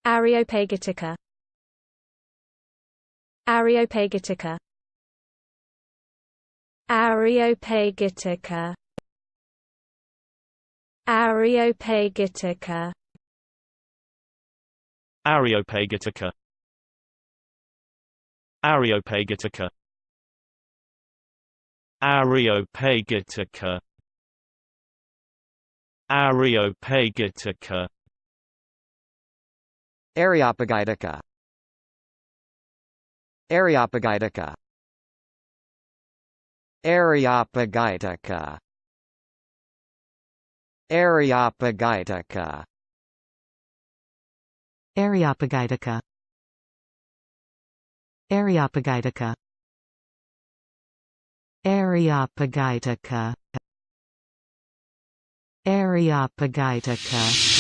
Areopagitica. Areopagitica. Areopagitica. Areopagitica. Areopagitica. Areopagitica. Areopagitica. Areopagitica. Areopagitica. Areopagitica. Areopagitica. Areopagitica. Areopagitica. Areopagitica. Areopagitica. Areopagitica.